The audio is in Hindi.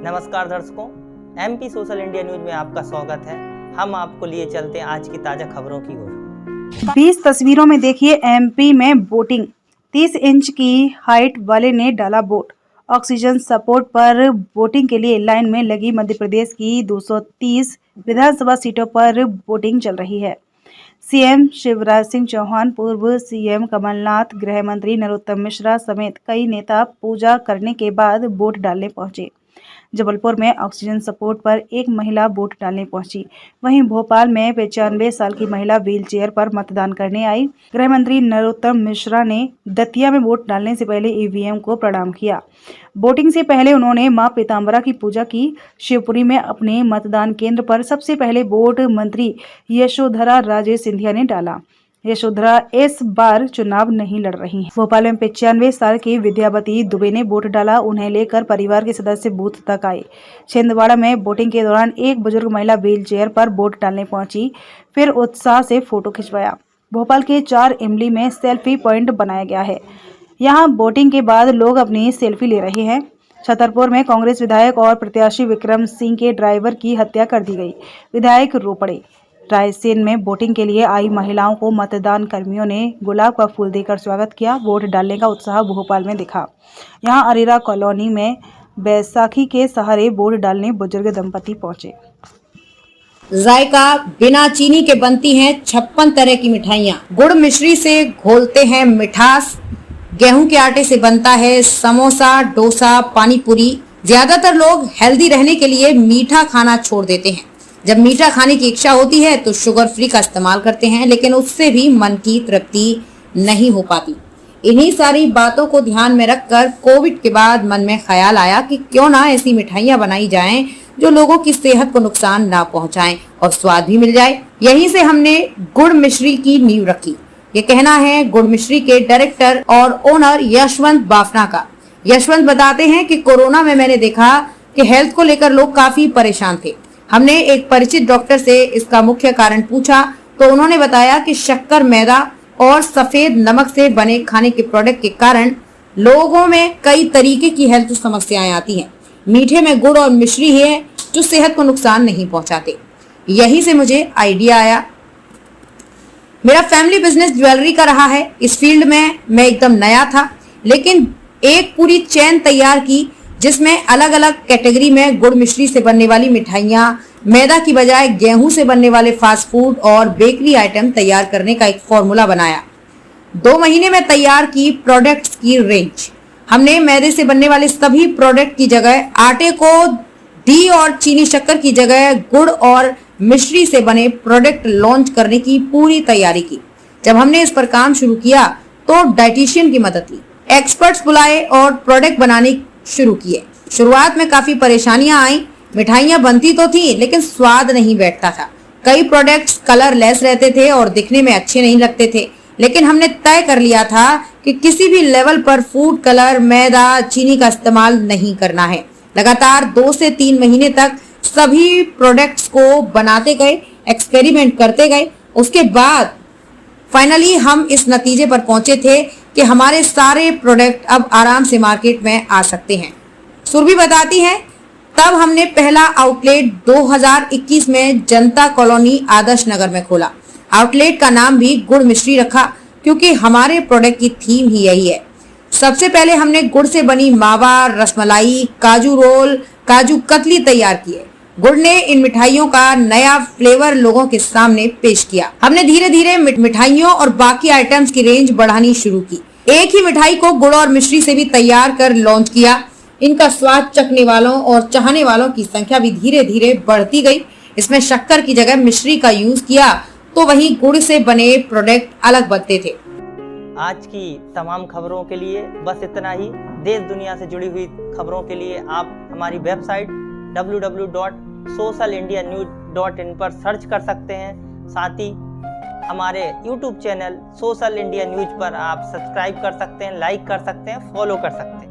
नमस्कार दर्शकों, एमपी सोशल इंडिया न्यूज में आपका स्वागत है। हम आपको लिए चलते हैं आज की ताज़ा खबरों की ओर। 20 तस्वीरों में देखिए एमपी में वोटिंग। 30 इंच की हाइट वाले ने डाला वोट। ऑक्सीजन सपोर्ट पर वोटिंग के लिए लाइन में लगी मध्य प्रदेश की 230 विधानसभा सीटों पर वोटिंग चल रही है। सीएम शिवराज सिंह चौहान, पूर्व सीएम कमलनाथ, गृह मंत्री नरोत्तम मिश्रा समेत कई नेता पूजा करने के बाद वोट डालने पहुंचे। जबलपुर में ऑक्सीजन सपोर्ट पर एक महिला वोट डालने पहुंची। वहीं भोपाल में 95 साल की महिला व्हीलचेयर पर मतदान करने आई। गृह मंत्री नरोत्तम मिश्रा ने दतिया में वोट डालने से पहले ईवीएम को प्रणाम किया। वोटिंग से पहले उन्होंने मां पीताम्बरा की पूजा की। शिवपुरी में अपने मतदान केंद्र पर सबसे पहले वोट मंत्री यशोधरा राजे सिंधिया ने डाला। यशोधरा इस बार चुनाव नहीं लड़ रही हैं। भोपाल में 95 साल की विद्यावती दुबे ने वोट डाला। उन्हें लेकर परिवार के सदस्य बूथ तक आए। छिंदवाड़ा में वोटिंग के दौरान एक बुजुर्ग महिला व्हील चेयर पर वोट डालने पहुंची, फिर उत्साह से फोटो खिंचवाया। भोपाल के 4 इमली में सेल्फी पॉइंट बनाया गया है। यहाँ वोटिंग के बाद लोग अपनी सेल्फी ले रहे हैं। छतरपुर में कांग्रेस विधायक और प्रत्याशी विक्रम सिंह के ड्राइवर की हत्या कर दी गई। विधायक रो पड़े। रायसेन में वोटिंग के लिए आई महिलाओं को मतदान कर्मियों ने गुलाब का फूल देकर स्वागत किया। वोट डालने का उत्साह भोपाल में दिखा। यहां अरेरा कॉलोनी में बैसाखी के सहारे वोट डालने बुजुर्ग दंपति पहुंचे। जायका बिना चीनी के बनती हैं 56 तरह की मिठाइयाँ। गुड़ मिश्री से घोलते हैं मिठास। गेहूं के आटे से बनता है समोसा, डोसा, पानी पूरी। ज्यादातर लोग हेल्दी रहने के लिए मीठा खाना छोड़ देते हैं। जब मीठा खाने की इच्छा होती है तो शुगर फ्री का इस्तेमाल करते हैं, लेकिन उससे भी मन की तृप्ति नहीं हो पाती। इन्हीं सारी बातों को ध्यान में रखकर कोविड के बाद मन में ख्याल आया कि क्यों ना ऐसी मिठाइयाँ बनाई जाएं जो लोगों की सेहत को नुकसान ना पहुंचाएं और स्वाद भी मिल जाए। यहीं से हमने गुड़ मिश्री की नींव रखी। ये कहना है गुड़ मिश्री के डायरेक्टर और ओनर यशवंत बाफना का। यशवंत बताते हैं कि कोरोना में मैंने देखा कि हेल्थ को लेकर लोग काफी परेशान थे। हमने एक परिचित डॉक्टर से इसका मुख्य कारण पूछा तो उन्होंने बताया कि शक्कर, मैदा और सफेद नमक से बने खाने के प्रोडक्ट के कारण लोगों में कई तरीके की हेल्थ समस्याएं आती हैं। मीठे में गुड़ और मिश्री है जो सेहत को नुकसान नहीं पहुंचाते। यहीं से मुझे आइडिया आया। मेरा फैमिली बिजनेस ज्वेलरी का रहा है। इस फील्ड में मैं एकदम नया था, लेकिन एक पूरी चेन तैयार की जिसमें अलग अलग कैटेगरी में गुड़ मिश्री से बनने वाली मिठाइयाँ, मैदा की बजाय गेहूं से बनने वाले फास्ट फूड और बेकरी आइटम तैयार करने का एक फॉर्मूला बनाया। 2 महीने में तैयार की प्रोडक्ट्स की रेंज। हमने मैदे से बनने वाले सभी प्रोडक्ट की जगह आटे को दी और चीनी शक्कर की जगह गुड़ और मिश्री से बने प्रोडक्ट लॉन्च करने की पूरी तैयारी की। जब हमने इस पर काम शुरू किया तो डाइटिशियन की मदद ली, एक्सपर्ट्स बुलाए और प्रोडक्ट बनाने शुरू किए। शुरुआत में काफी परेशानियां आई। मिठाइयां बनती तो थी लेकिन स्वाद नहीं बैठता था। कई प्रोडक्ट्स कलरलेस रहते थे और दिखने में अच्छे नहीं लगते थे, लेकिन हमने तय कर लिया था कि किसी भी लेवल पर फूड कलर, मैदा, चीनी का इस्तेमाल नहीं करना है। लगातार 2 से 3 महीने तक सभी प्रोडक्ट्स को बनाते गए, एक्सपेरिमेंट करते गए। उसके बाद फाइनली हम इस नतीजे पर पहुंचे थे कि हमारे सारे प्रोडक्ट अब आराम से मार्केट में आ सकते हैं। सुरभि बताती है, तब हमने पहला आउटलेट 2021 में जनता कॉलोनी आदर्श नगर में खोला। आउटलेट का नाम भी गुड़ मिश्री रखा क्योंकि हमारे प्रोडक्ट की थीम ही यही है। सबसे पहले हमने गुड़ से बनी मावा, रसमलाई, काजू रोल, काजू कतली तैयार किए। गुड़ ने इन मिठाइयों का नया फ्लेवर लोगों के सामने पेश किया। हमने धीरे धीरे मिठाइयों और बाकी आइटम्स की रेंज बढ़ानी शुरू की। एक ही मिठाई को गुड़ और मिश्री से भी तैयार कर लॉन्च किया। इनका स्वाद चखने वालों और चाहने वालों की संख्या भी धीरे धीरे बढ़ती गई। इसमें शक्कर की जगह मिश्री का यूज किया तो वहीं गुड़ से बने प्रोडक्ट अलग बनते थे। आज की तमाम खबरों के लिए बस इतना ही। देश दुनिया से जुड़ी हुई खबरों के लिए आप हमारी वेबसाइट www.socialindianews.in पर सर्च कर सकते हैं। साथ ही हमारे YouTube channel social India news पर आप सब्सक्राइब कर सकते हैं, लाइक कर सकते हैं, फॉलो कर सकते हैं।